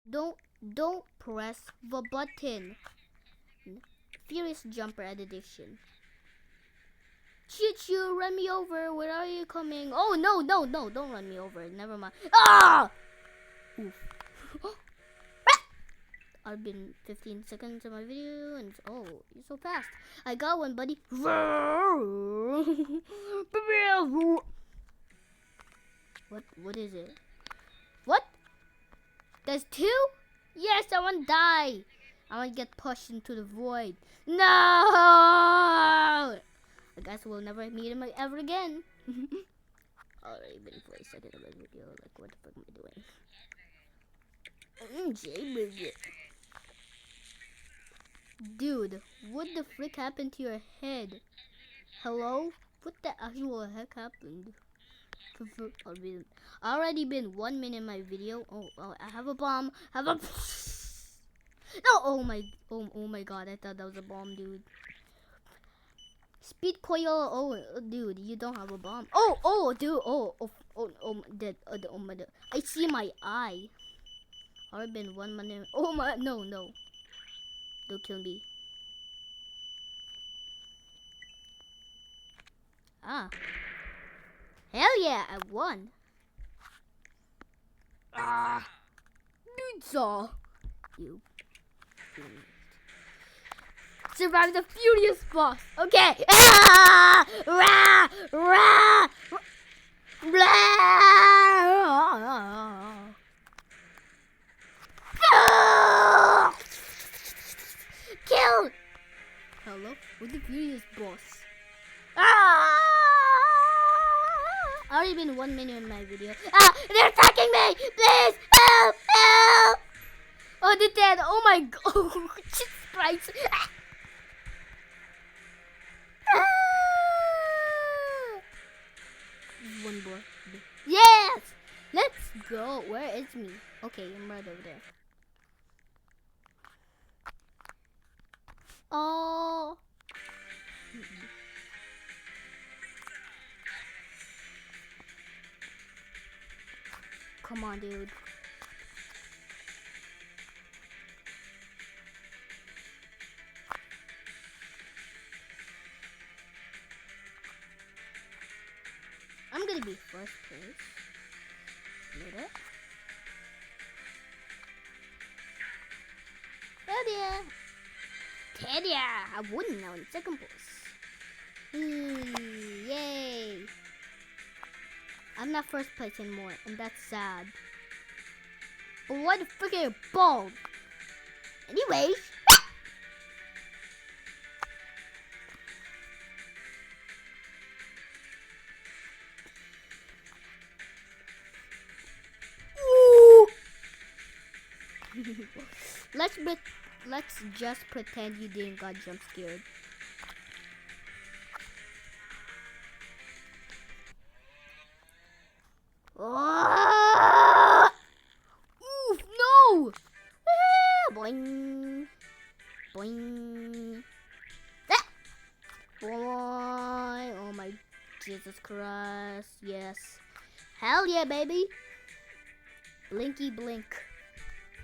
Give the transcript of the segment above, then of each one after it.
Don't press the button. Furious Jumper Edition. Choo-choo, run me over. Where are you coming? Oh, no, don't run me over. Never mind. Ah! Oof. I've been 15 seconds of my video and oh, you're so fast. I got one, buddy. What is it? What? There's two? Yes, I want to die. I want to get pushed into the void. No! I guess we'll never meet him ever again. Already been for a second of my video. Like, what the fuck am I doing? Dude, what the frick happened to your head? Hello? What the actual heck happened? Already been 1 minute in my video. Oh, I have a bomb. No! Oh my god! I thought that was a bomb, dude. Speed coil. Oh, dude, you don't have a bomb. Oh, dude. Dead. Oh my god. I see my eye. Already been 1 minute. Oh my, no. Don't kill me. Ah. Hell yeah, I won. Ah. Pizza. You. Survive the Furious boss. Okay. Ah! Rah! Rah! Blah! Kill! Hello? With the Furious boss. Ah! Already been 1 minute in my video. Ah! They're attacking me! Please! Help! Help! Oh, they're dead. Oh my god. Oh, Jesus Christ. Ah! One more. Yes! Let's go. Where is me? Okay, I'm right over there. Oh. Come on, dude. I'm gonna be first place. Know that? Teddy! I wouldn't know in second place. Yay! I'm not first place anymore, and that's sad. But why the frick are you bald? Anyways. Let's just pretend you didn't got jump scared. Oh! Oof, no! Ah, boing. Boing. Ah! Boing. Oh my Jesus Christ. Yes. Hell yeah, baby. Blinky blink.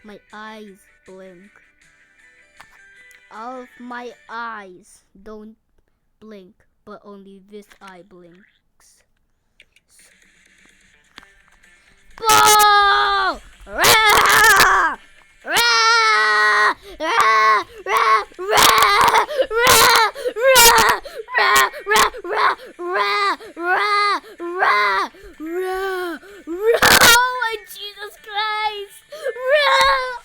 My eyes blink. All of my eyes don't blink, but only this eye blinks. Bow! Rah! Rah! Rah! Rah! Rah! Rah! Rah! Rah! Rah! Rah! Rah! Rah! Rah! Rah! Oh my Jesus Christ! Rah!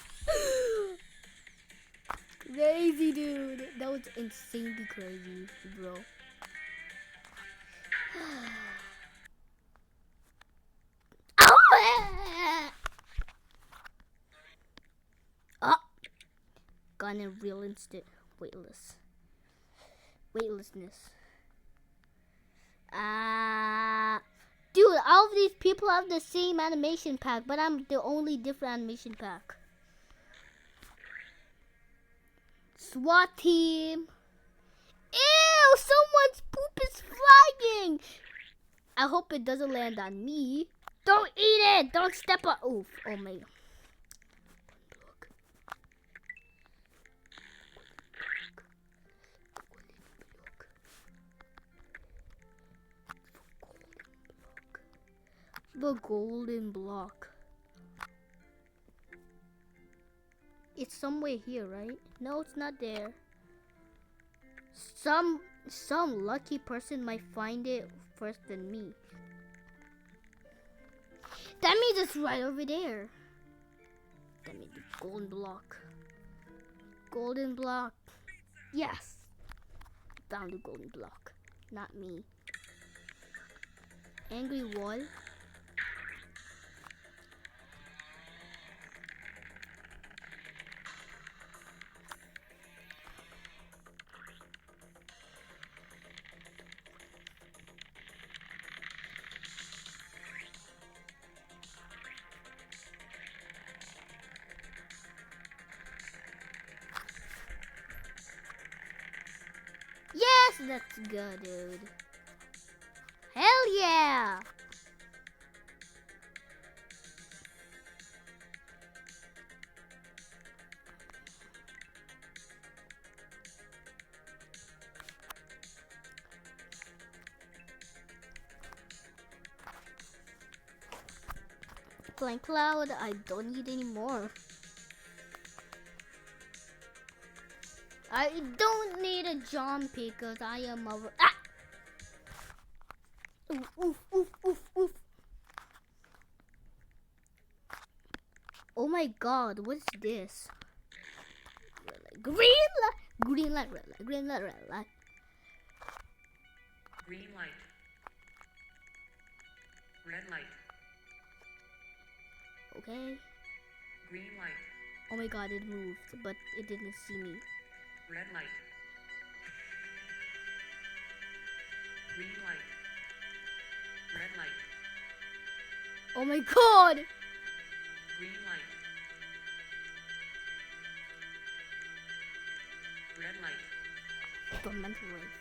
Crazy, dude. That was insanely crazy, bro. Oh! Gone in real instant weightlessness. Dude, all of these people have the same animation pack, but I'm the only different animation pack. SWAT team. Ew, someone's poop is flying. I hope it doesn't land on me. Don't eat it. Don't step on. Oof. Oh my. the golden block? It's somewhere here, right? No, it's not there. Some lucky person might find it first than me. That means it's right over there. That means the golden block. Golden block. Yes. Found the golden block. Not me. Angry wall. Yes, that's good, dude. Hell yeah! Flying cloud, I don't need any more. I don't need a jump because I am over. Ah! Oof, oof, oof, oof, oof. Oh my god, what is this? Green light, green light, red light, green light, red light. Green light. Red light. Okay. Green light. Oh my god, it moved, but it didn't see me. Red light. Green light. Red light. Oh my god! Green light. Red light. Tormental wave.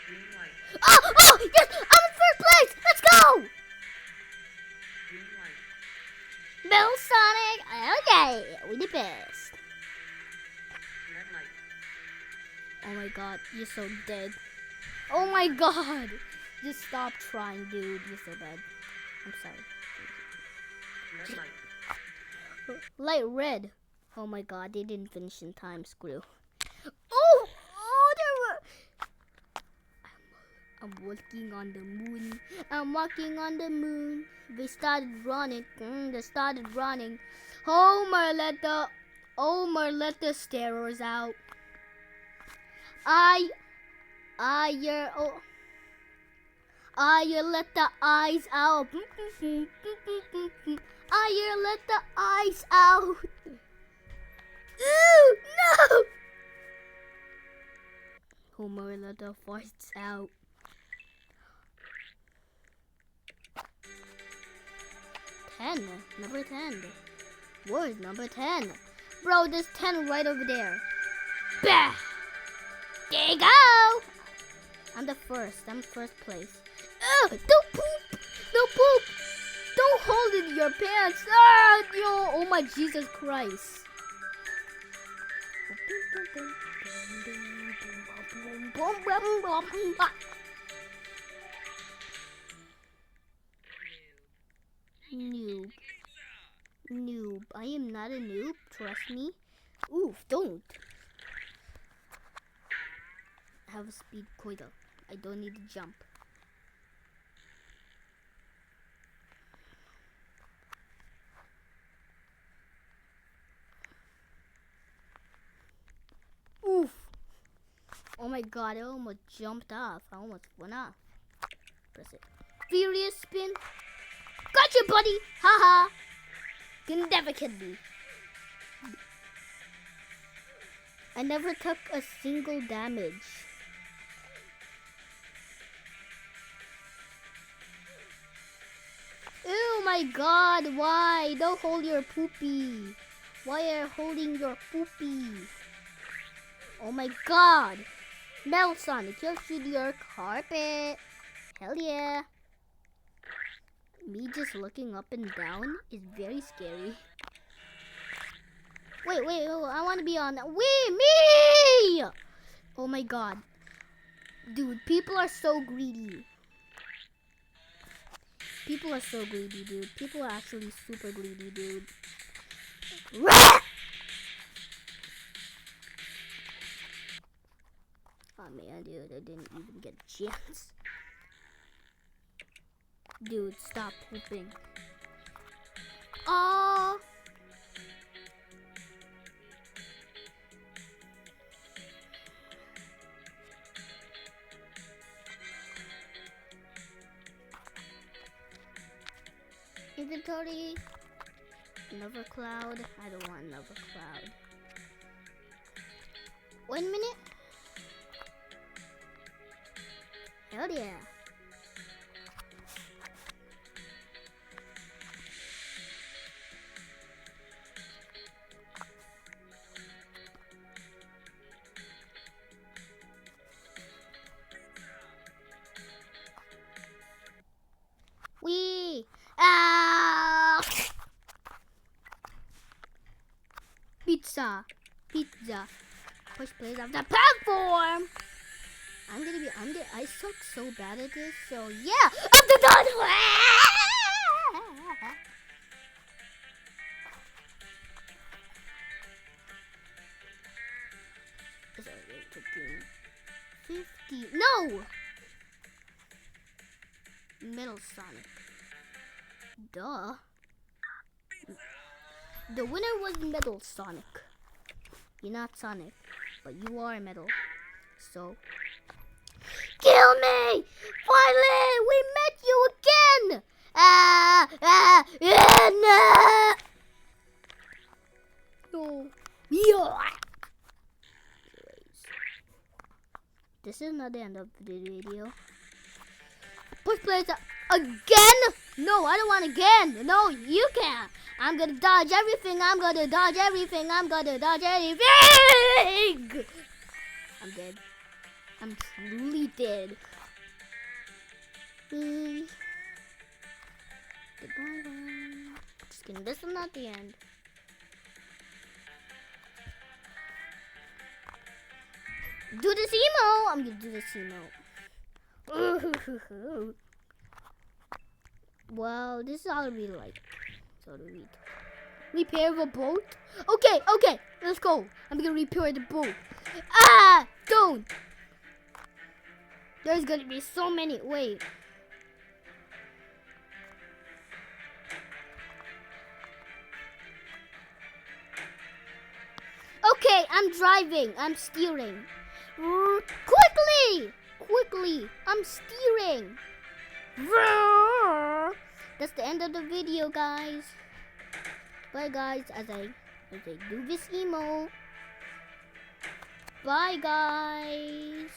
Green light. Oh! Oh! Yes! I'm in first place! Let's go! Green light. Metal Sonic! Oh yeah! We the best. Red light. Oh my god, you're so dead. Oh my god! Just stop trying, dude. You're so bad. I'm sorry. Red light. Light red. Oh my god, they didn't finish in time. Screw. Oh! Oh, I'm walking on the moon. I'm walking on the moon. They started running. They started running. Homer let the starers out. I let the eyes out. I let the eyes out. Ew, no! Homer let the farts out. Number 10. Where's number 10? Bro, there's 10 right over there. Bah! There you go! I'm first place. Ugh, don't poop! Don't poop! Don't hold it in your pants! Ah, yo! Oh my Jesus Christ! Noob. Noob. I am not a noob, trust me. Oof, don't. I have a speed coital. I don't need to jump. Oof. Oh my god, I almost jumped off. I almost went off. Press it. Furious spin. Gotcha, buddy! Haha! You never killed me. I never took a single damage. Oh my god, why? Don't hold your poopy. Why are you holding your poopy? Oh my god. Metal Sonic, you'll shoot your carpet. Hell yeah. Me just looking up and down is very scary. Wait, I want to be on that. Wait, me! Oh my god. Dude, people are so greedy. People are so greedy, dude. People are actually super greedy, dude. Oh man, dude, I didn't even get a chance. Dude, stop pooping. Oh. Inventory. Another cloud. I don't want another cloud. 1 minute. Hell yeah. Wee. Ah. Pizza. Pizza. Push plays off the platform. I suck so bad at this, so yeah. Up the done. Is that 15? 50. No! Metal Sonic. Duh. The winner was Metal Sonic. You're not Sonic, but you are Metal. So, kill me! Finally, we met you again! No. Yeah. This is not the end of the video. Push players again? No, I don't want again. No, you can't. I'm gonna dodge everything. I'm gonna dodge everything. I'm gonna dodge everything. I'm dead. I'm truly dead. Goodbye. Just kidding. This is not the end. Do this emo. I'm gonna do this emo. Well, this is all we like. So to read. Repair the boat? Okay, let's go. I'm gonna repair the boat. Ah, don't. There's gonna be so many. Wait. Okay, I'm driving. I'm steering. Quickly. I'm steering. That's the end of the video, guys. Bye, guys, as I do this emo. Bye, guys.